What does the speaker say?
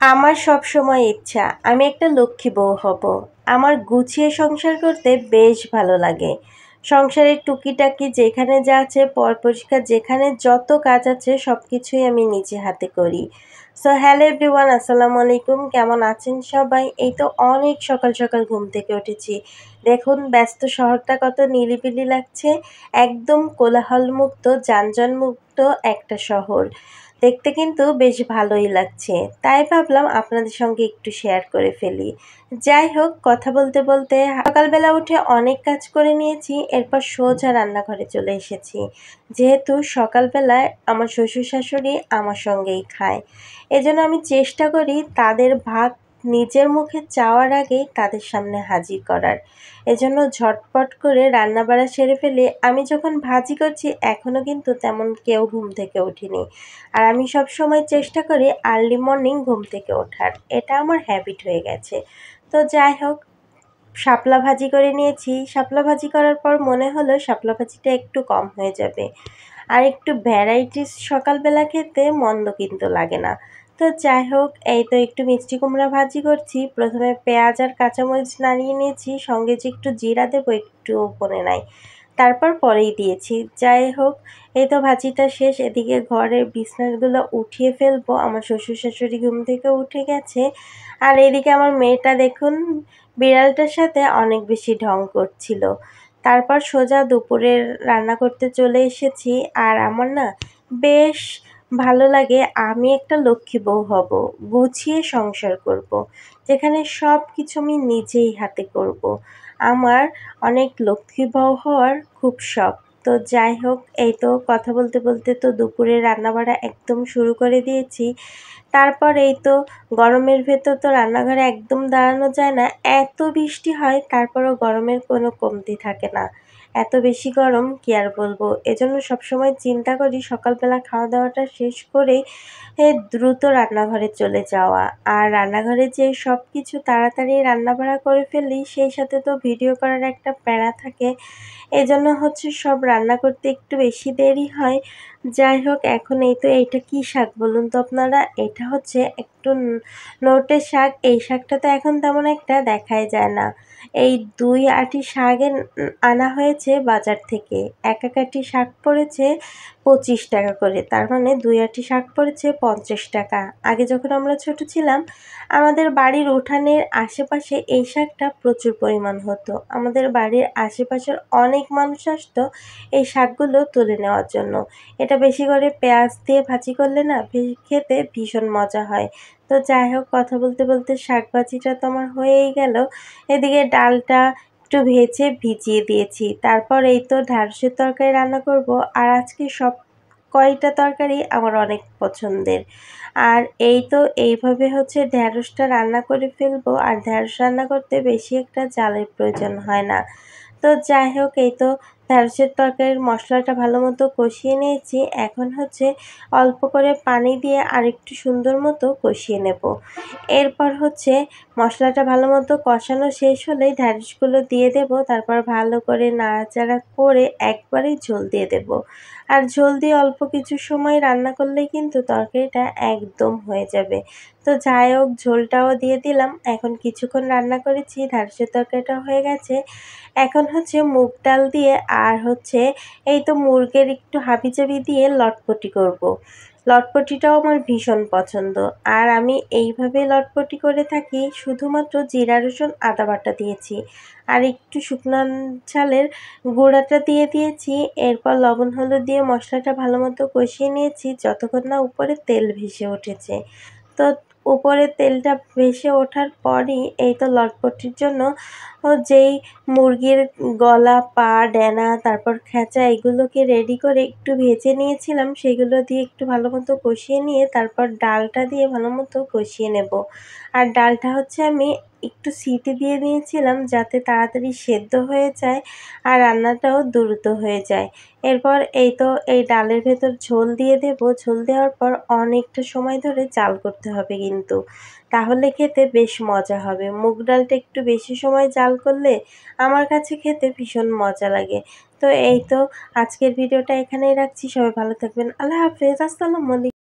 আমার সবসময় ইচ্ছা আমি একটা লক্ষ্মী বউ হব। আমার গুছিয়ে সংসার করতে বেশ ভালো লাগে। সংসারের টুকিটাকি যেখানে যা আছে পরিষ্কার যেখানে যত কাজ আছে সব কিছুই আমি নিজে হাতে করি। সো হ্যালো এভরিওয়ান, আসসালামু আলাইকুম। কেমন আছেন সবাই? এই তো অনেক সকাল সকাল ঘুম থেকে উঠেছি। দেখুন ব্যস্ত শহরটা কত নিরিবিলি লাগছে। একদম কোলাহলমুক্ত যানজটমুক্ত একটা শহর। দেখতে কিন্তু বেশ ভালোই লাগছে। তাই ভাবলাম আপনাদের সঙ্গে একটু শেয়ার করে ফেলি। যাই হোক, কথা বলতে বলতে সকালবেলা উঠে অনেক কাজ করে নিয়েছি, এরপর সোজা রান্নাঘরে চলে এসেছি। যেহেতু সকালবেলায় আমার শ্বশুর শাশুড়ি আমার সঙ্গেই খায়, এজন্য আমি চেষ্টা করি তাদের ভাত নিজের মুখে চাওয়ার আগেই তাদের সামনে হাজির করার। এজন্য ঝটপট করে রান্নাবাড়া সেরে ফেলে। আমি যখন ভাজি করছি এখনও কিন্তু তেমন কেউ ঘুম থেকে ওঠেনি। আর আমি সবসময় চেষ্টা করি আর্লি মর্নিং ঘুম থেকে ওঠার। এটা আমার হ্যাবিট হয়ে গেছে। তো যাই হোক, শাপলা ভাজি করে নিয়েছি। শাপলা ভাজি করার পর মনে হলো শাপলা ভাজিটা একটু কম হয়ে যাবে। আর একটু ভ্যারাইটিস সকালবেলা খেতে মন্দ কিন্তু লাগে না। তো যাই হোক, এই তো একটু মিষ্টি কুমড়া ভাজি করছি। প্রথমে পেঁয়াজ আর কাঁচামরিচ নাড়িয়ে নিয়েছি, সঙ্গে যে একটু জিরা দেবো একটুও মনে নাই, তারপর পরেই দিয়েছি। যাই হোক, এই তো ভাজিটা শেষ। এদিকে ঘরের বিছানাগুলো উঠিয়ে ফেলবো। আমার শ্বশুর শাশুড়ি ঘুম থেকে উঠে গেছে। আর এদিকে আমার মেয়েটা দেখুন বিড়ালটার সাথে অনেক বেশি ঢং করছিল। তারপর সোজা দুপুরের রান্না করতে চলে এসেছি। আর আমার না বেশ ভালো লাগে, আমি একটা লক্ষ্মী বউ হব, গুছিয়ে সংসার করব, যেখানে সব কিছু আমি নিজেই হাতে করব। আমার অনেক লক্ষ্মী বউ হওয়ার খুব শখ। তো যাই হোক, এই তো কথা বলতে বলতে তো দুপুরে রান্নাবাড়া একদম শুরু করে দিয়েছি। তারপর এই তো গরমের ভেতর তো রান্নাঘরে একদম দাঁড়ানো যায় না, এত বৃষ্টি হয় তারপরও গরমের কোনো কমতি থাকে না। এত বেশি গরম কি আর বলবো। এজন্য সবসময় চিন্তা করি সকালবেলা খাওয়া দাওয়াটা শেষ করেই দ্রুত রান্নাঘরে চলে যাওয়া। আর রান্নাঘরে যেয়ে সব কিছু তাড়াতাড়ি রান্নাবাড়া করে ফেলি, সেই সাথে তো ভিডিও করার একটা প্যারা থাকে। এজন্য হচ্ছে সব রান্না করতে একটু বেশি দেরি হয়। যাই হোক, এখন এই তো এইটা কী শাক বলুন তো আপনারা? এটা হচ্ছে একটু নোটে শাক। এই শাকটা তো এখন তেমন একটা দেখাই যায় না। এই ২ আঁটি শাক আনা হয়েছে বাজার থেকে। এক আঁটি শাক পড়েছে ২৫ টাকা করে। তার মানে ২ আঁটি শাক পড়েছে ৫০ টাকা। আগে যখন আমরা ছোট ছিলাম আমাদের বাড়ির উঠানের আশেপাশে এই শাকটা প্রচুর পরিমাণ হতো। আমাদের বাড়ির আশেপাশের অনেক মানুষ আসতো এই শাকগুলো তুলে নেওয়ার জন্য। এটা বেশি করে পেঁয়াজ দিয়ে ভাজি করলে না খেতে ভীষণ মজা হয়। তো যাই হোক, কথা বলতে বলতে শাক ভাজিটা তো আমার হয়েই গেল। এদিকে ডালটা একটু ভেজে ভিজিয়ে দিয়েছি। তারপর এই তো ঢ্যাঁড়সের তরকারি রান্না করব। আর আজকে সব কয়টা তরকারি আমার অনেক পছন্দের। আর এই তো এইভাবে হচ্ছে ঢ্যাঁড়সটা রান্না করে ফেলবো। আর ঢ্যাঁড়স রান্না করতে বেশি একটা জালের প্রয়োজন হয় না। তো যাই হোক, এই তো ঢ্যাঁড়সের তরকারির মশলাটা ভালো মতো কষিয়ে নিয়েছি। এখন হচ্ছে অল্প করে পানি দিয়ে আরেকটু সুন্দর মতো কষিয়ে নেব। এরপর হচ্ছে মশলাটা ভালো মতো কষানো শেষ হলেই ঢ্যাঁড়সগুলো দিয়ে দেব। তারপর ভালো করে নাড়াচাড়া করে একবারেই ঝোল দিয়ে দেব। আর ঝোল দিয়ে অল্প কিছু সময় রান্না করলেই কিন্তু তরকারিটা একদম হয়ে যাবে। তো যাই হোক, ঝোলটাও দিয়ে দিলাম। এখন কিছুক্ষণ রান্না করেছি, ঢ্যাঁড়সের তরকারিটা হয়ে গেছে। এখন হচ্ছে মুগ ডাল দিয়ে আর হচ্ছে এই তো মুরগের একটু হাবিজাবি দিয়ে লটপটি করব। লটপটিটাও আমার ভীষণ পছন্দ। আর আমি এইভাবে লটপটি করে থাকি, শুধুমাত্র জিরা রসুন আদা বাটা দিয়েছি আর একটু শুকনো ঝালের গুঁড়াটা দিয়ে দিয়েছি। এরপর লবণ হলুদ দিয়ে মশলাটা ভালো মতো কষিয়ে নিয়েছি যতক্ষণ না উপরে তেল ভেসে উঠেছে। তো উপরে তেলটা ভেসে ওঠার পরই এই তো লটপটির জন্য যেই মুরগির গলা, পা, ডেনা, তারপর খেঁচা এগুলোকে রেডি করে একটু ভেজে নিয়েছিলাম, সেগুলো দিয়ে একটু ভালো মতো কষিয়ে নিয়ে তারপর ডালটা দিয়ে ভালো মতো কষিয়ে নেব। আর ডালটা হচ্ছে আমি একটু সিটি দিয়ে নিয়েছিলাম যাতে তাড়াতাড়ি সেদ্ধ হয়ে যায় আর রান্নাটাও দ্রুত হয়ে যায়। এরপর এই তো এই ডালের ভেতর ঝোল দিয়ে দেব। ঝোল দেওয়ার পর অনেকটা সময় ধরে জাল করতে হবে কিন্তু, তাহলে খেতে বেশ মজা হবে। মুগ ডালটা একটু বেশি সময় জাল করলে আমার কাছে খেতে ভীষণ মজা লাগে। তো এই তো আজকের ভিডিওটা এখানেই রাখছি। সবাই ভালো থাকবেন। আল্লাহ হাফেজ। আসসালামু আলাইকুম।